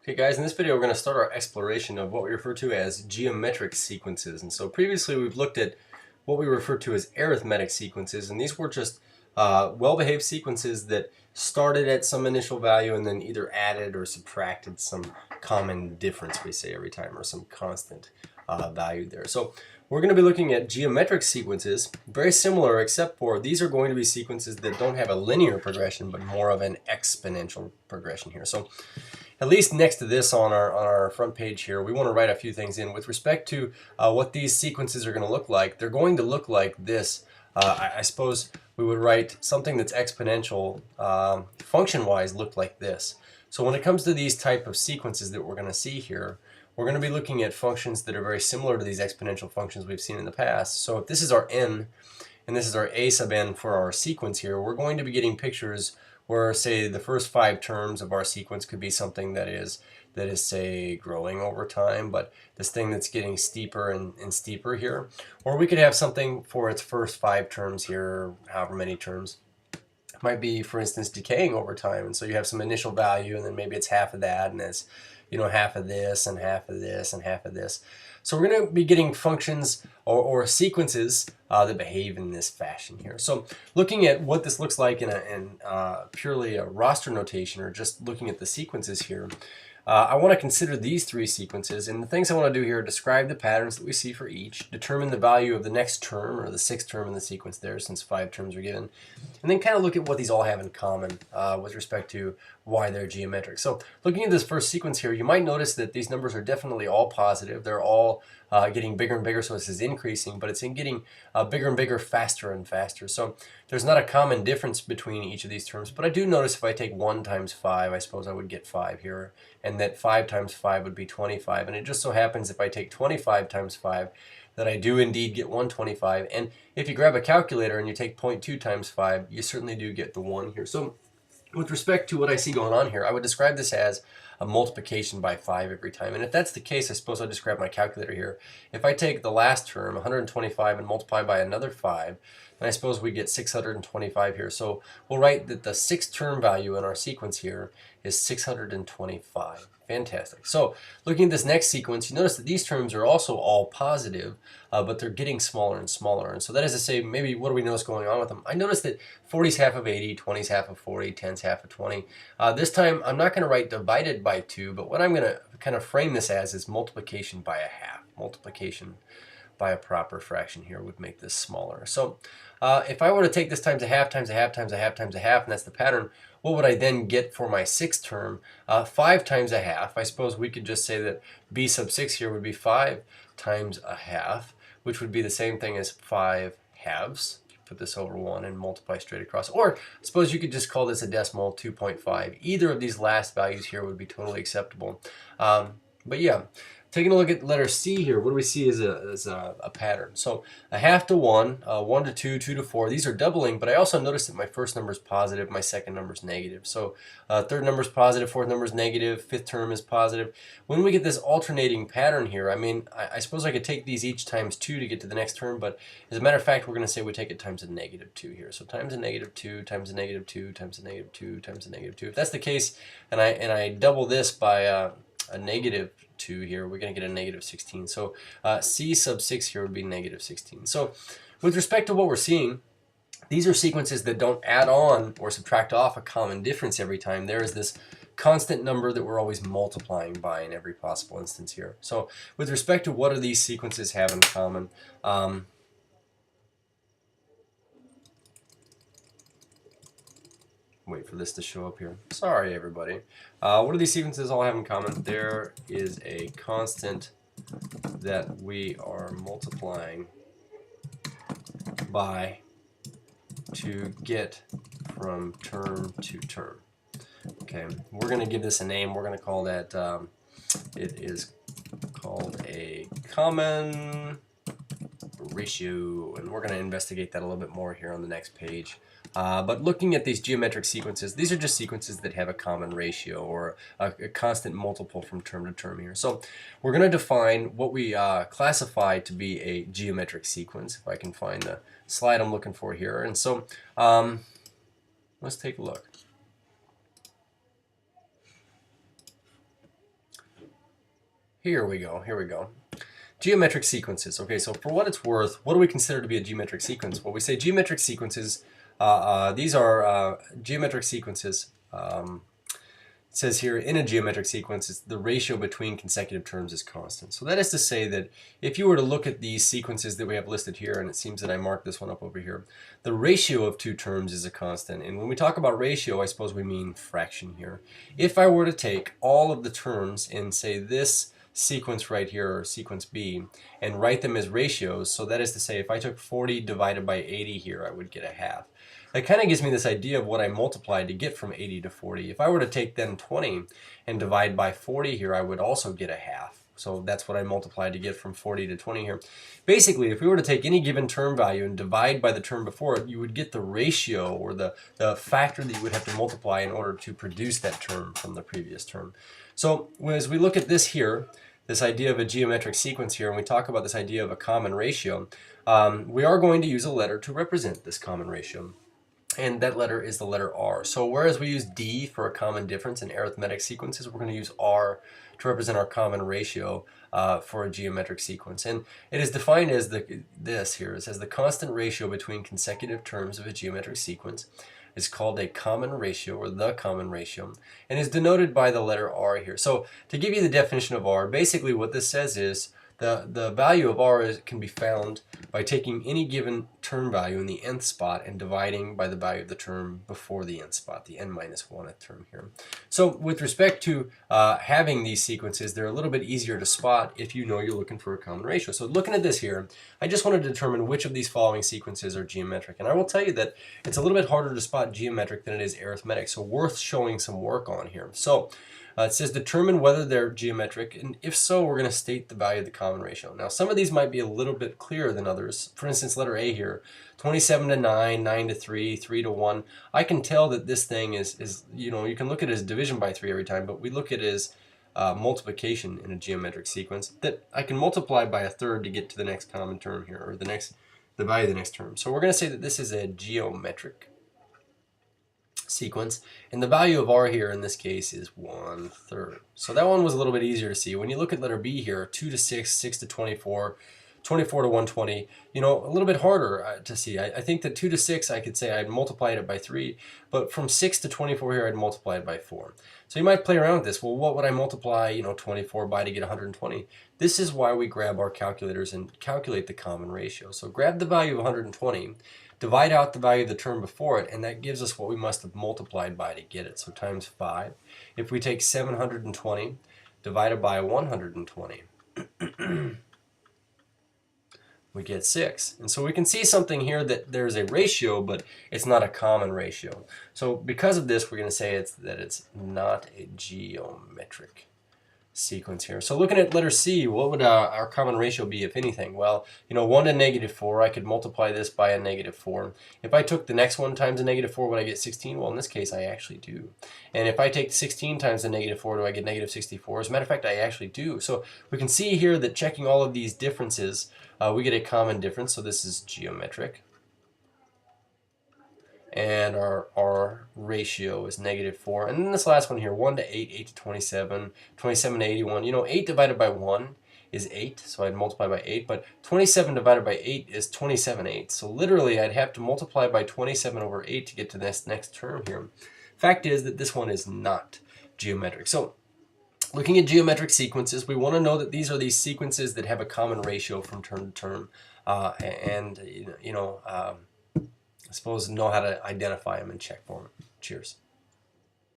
Okay guys, in this video we're going to start our exploration of what we refer to as geometric sequences. And so previously we've looked at what we refer to as arithmetic sequences, and these were just well-behaved sequences that started at some initial value and then either added or subtracted some common difference, we say every time, or some constant value there. So we're going to be looking at geometric sequences, very similar except for these are going to be sequences that don't have a linear progression but more of an exponential progression here. So at least next to this on our front page here, we want to write a few things in with respect to what these sequences are going to look like. They're going to look like this. I suppose we would write something that's exponential function-wise look like this. So when it comes to these type of sequences that we're going to see here, we're going to be looking at functions that are very similar to these exponential functions we've seen in the past. So if this is our n and this is our a sub n for our sequence here, we're going to be getting pictures where, say, the first 5 terms of our sequence could be something that is say growing over time, but this thing that's getting steeper and steeper here. Or we could have something for its first 5 terms here, however many terms. It might be, for instance, decaying over time, and so you have some initial value and then maybe it's half of that, and it's, you know, half of this and half of this and half of this. So we're going to be getting functions or sequences that behave in this fashion here. So looking at what this looks like in purely a roster notation, or just looking at the sequences here, I want to consider these 3 sequences, and the things I want to do here are describe the patterns that we see for each, determine the value of the next term or the 6th term in the sequence there, since 5 terms are given, and then kind of look at what these all have in common with respect to why they're geometric. So looking at this first sequence here, you might notice that these numbers are definitely all positive. They're all getting bigger and bigger, so this is increasing, but it's in getting bigger and bigger, faster and faster. So there's not a common difference between each of these terms, but I do notice if I take 1 times 5, I suppose I would get 5 here, and that 5 times 5 would be 25, and it just so happens if I take 25 times 5 that I do indeed get 125, and if you grab a calculator and you take 0.2 times 5, you certainly do get the 1 here. So with respect to what I see going on here, I would describe this as a multiplication by 5 every time. And if that's the case, I suppose I'll just grab my calculator here. If I take the last term, 125, and multiply by another 5, then I suppose we get 625 here. So we'll write that the 6th term value in our sequence here is 625. Fantastic. So looking at this next sequence, you notice that these terms are also all positive, but they're getting smaller and smaller. And so that is to say, maybe what do we notice going on with them? I notice that 40 is half of 80, 20 is half of 40, 10 is half of 20. This time I'm not going to write divided by 2, but what I'm going to kind of frame this as is multiplication by a half. Multiplication by a proper fraction here would make this smaller. So if I were to take this times a half, times a half, times a half, times a half, and that's the pattern, what would I then get for my 6th term? 5 times a half. I suppose we could just say that b sub 6 here would be 5 times a half, which would be the same thing as 5 halves. Put this over 1 and multiply straight across. Or suppose you could just call this a decimal, 2.5. Either of these last values here would be totally acceptable. But yeah. Taking a look at letter C here, what do we see as a pattern? So a half to 1, 1 to 2, 2 to 4, these are doubling, but I also noticed that my first number is positive, my second number is negative. So third number is positive, fourth number is negative, 5th term is positive. When we get this alternating pattern here, I mean, I suppose I could take these each times 2 to get to the next term, but as a matter of fact, we're going to say we take it times a negative 2 here. So times a negative 2, times a negative 2, times a negative 2, times a negative 2. If that's the case, and I double this by a negative 2 here, we're going to get a negative 16. So C sub 6 here would be negative 16. So with respect to what we're seeing, these are sequences that don't add on or subtract off a common difference every time. There is this constant number that we're always multiplying by in every possible instance here. So with respect to what do these sequences have in common, wait for this to show up here. Sorry, everybody. What do these sequences all have in common? There is a constant that we are multiplying by to get from term to term. Okay, we're going to give this a name. We're going to call that, it is called a common ratio, and we're going to investigate that a little bit more here on the next page. But looking at these geometric sequences, these are just sequences that have a common ratio or a constant multiple from term to term here. So we're going to define what we classify to be a geometric sequence, if I can find the slide I'm looking for here. And so let's take a look. Here we go, here we go. Geometric sequences. Okay, so for what it's worth, what do we consider to be a geometric sequence? Well, we say geometric sequences, these are geometric sequences. It says here, in a geometric sequence, it's the ratio between consecutive terms is constant. So that is to say that if you were to look at these sequences that we have listed here, and it seems that I marked this one up over here, the ratio of two terms is a constant. And when we talk about ratio, I suppose we mean fraction here. If I were to take all of the terms in, say, this sequence right here, or sequence B, and write them as ratios, so that is to say, if I took 40 divided by 80 here, I would get a half. That kind of gives me this idea of what I multiplied to get from 80 to 40. If I were to take then 20 and divide by 40 here, I would also get a half. So that's what I multiplied to get from 40 to 20 here. Basically, if we were to take any given term value and divide by the term before it, you would get the ratio, or the factor that you would have to multiply in order to produce that term from the previous term. So as we look at this here, this idea of a geometric sequence here, and we talk about this idea of a common ratio, we are going to use a letter to represent this common ratio. And that letter is the letter R. So whereas we use D for a common difference in arithmetic sequences, we're going to use R to represent our common ratio for a geometric sequence. And it is defined as this here. It says the constant ratio between consecutive terms of a geometric sequence is called a common ratio, or the common ratio, and is denoted by the letter R here. So to give you the definition of R, basically what this says is the value of R can be found by taking any given term value in the nth spot and dividing by the value of the term before the nth spot, the n minus 1th term here. So with respect to having these sequences, they're a little bit easier to spot if you know you're looking for a common ratio. So looking at this here, I just wanted to determine which of these following sequences are geometric. And I will tell you that it's a little bit harder to spot geometric than it is arithmetic, so worth showing some work on here. So it says determine whether they're geometric, and if so, we're going to state the value of the common ratio. Now, some of these might be a little bit clearer than others. For instance, letter A here, 27 to 9, 9 to 3, 3 to 1. I can tell that this thing is you know, you can look at it as division by 3 every time, but we look at it as multiplication in a geometric sequence, that I can multiply by a third to get to the next common term here, or the value of the next term. So we're going to say that this is a geometric sequence, and the value of R here in this case is 1/3. So that one was a little bit easier to see. When you look at letter B here, 2 to 6, 6 to 24, 24 to 120, you know, a little bit harder to see. I think that 2 to 6, I could say I'd multiplied it by 3, but from 6 to 24 here, I'd multiply it by 4. So you might play around with this. Well, what would I multiply, you know, 24 by to get 120? This is why we grab our calculators and calculate the common ratio. So grab the value of 120, divide out the value of the term before it, and that gives us what we must have multiplied by to get it. So times 5. If we take 720 divided by 120, we get 6. And so we can see something here that there's a ratio, but it's not a common ratio. So because of this, we're going to say that it's not a geometric sequence here. So looking at letter C, what would our common ratio be, if anything? Well, you know, 1 to -4, I could multiply this by a -4. If I took the next one times a -4, would I get 16? Well, in this case, I actually do. And if I take 16 times the -4, do I get -64? As a matter of fact, I actually do. So we can see here that checking all of these differences, we get a common difference. So this is geometric. And our ratio is -4. And then this last one here, 1 to 8, 8 to 27, 27 to 81. You know, 8 divided by 1 is 8, so I'd multiply by 8. But 27 divided by 8 is 27/8. So literally, I'd have to multiply by 27 over 8 to get to this next term here. Fact is that this one is not geometric. So looking at geometric sequences, we want to know that these are these sequences that have a common ratio from term to term, I suppose know how to identify them and check for them. Cheers.